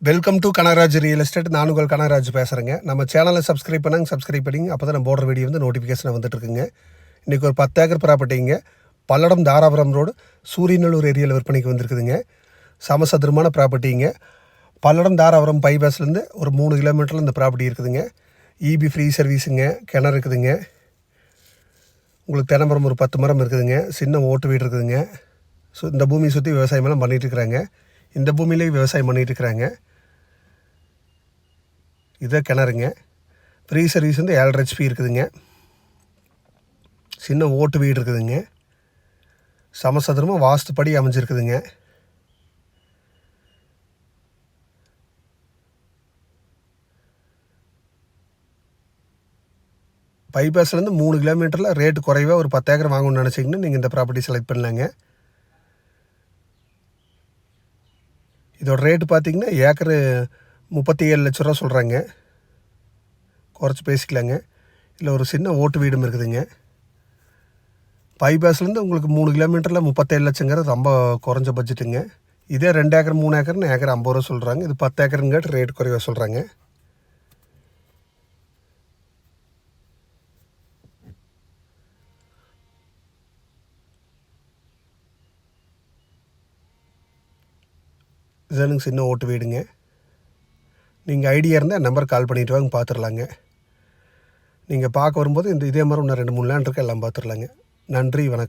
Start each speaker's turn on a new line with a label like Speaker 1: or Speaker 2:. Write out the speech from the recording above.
Speaker 1: Welcome to Kanagaraj real estate. நான் உங்கள் கனகராஜ் பேசுகிறேங்க. நம்ம சேனலை சப்ஸ்கிரைப் பண்ணிங்க. அப்போ தான் நம்ம போடுற வீடியோ வந்து நோட்டிஃபிகேஷன் வந்துட்டுருக்குங்க. இன்றைக்கி ஒரு 10 ஏக்கர் ப்ராப்பர்ட்டிங்க, பல்லடம் தாராபுரம் ரோடு சூரியநல்லூர் ஏரியாவில் விற்பனைக்கு வந்திருக்குதுங்க. சமசதுரமான ப்ராப்பர்ட்டிங்க. பல்லடம் தாராபுரம் பைபாஸ்லேருந்து ஒரு 3 கிலோமீட்டரில் இந்த ப்ராப்பர்ட்டி இருக்குதுங்க. இபி ஃப்ரீ சர்வீஸுங்க, கிணறு இருக்குதுங்க. உங்களுக்கு தென்னை மரம் ஒரு 10 மரம் இருக்குதுங்க. சின்ன ஓட்டு வீடு இருக்குதுங்க. இந்த பூமியை சுற்றி விவசாயமெல்லாம் பண்ணிகிட்ருக்குறாங்க. இந்த பூமியிலேயே விவசாயம் பண்ணிகிட்ருக்குறாங்க. இதை கிணறுங்க. ஃப்ரீ சர்வீஸ் வந்து 7.5 HP இருக்குதுங்க. சின்ன ஓட்டு வீடு இருக்குதுங்க. சமசதுரமாக வாஸ்துப்படி அமைஞ்சிருக்குதுங்க. பைபாஸ்லேருந்து 3 கிலோமீட்டரில் ரேட்டு குறைவாக ஒரு 10 ஏக்கர் வாங்கணும்னு நினச்சிங்கன்னா நீங்கள் இந்த ப்ராப்பர்ட்டி செலக்ட் பண்ணலாங்க. இதோட ரேட்டு பார்த்திங்கன்னா ஏக்கரு 37 லட்ச ரூபா சொல்கிறாங்க. குறைச்சி பேசிக்கலாங்க. இல்லை ஒரு சின்ன ஓட்டு வீடும் இருக்குதுங்க. பைபாஸ்லேருந்து உங்களுக்கு 3 கிலோமீட்டரில் 37 லட்சங்கிறது ரொம்ப குறைஞ்ச பட்ஜெட்டுங்க. இதே 2 ஏக்கர் 3 ஏக்கர்னு ஏக்கர் 50 ரூபா சொல்கிறாங்க. இது 10 ஏக்கருங்காட்டி ரேட் குறைவாக சொல்கிறாங்க. இதுதானுங்க சின்ன ஓட்டு வீடுங்க. நீங்கள் ஐடியா இருந்தால் நம்பர் கால் பண்ணிவிட்டு வாங்க, பார்த்துடலாங்க. நீங்கள் பார்க்க வரும்போது இதே மாதிரி இன்னும் 2-3 லேண்ட் இருக்குது, எல்லாம் பார்த்துடலாங்க. நன்றி, வணக்கம்.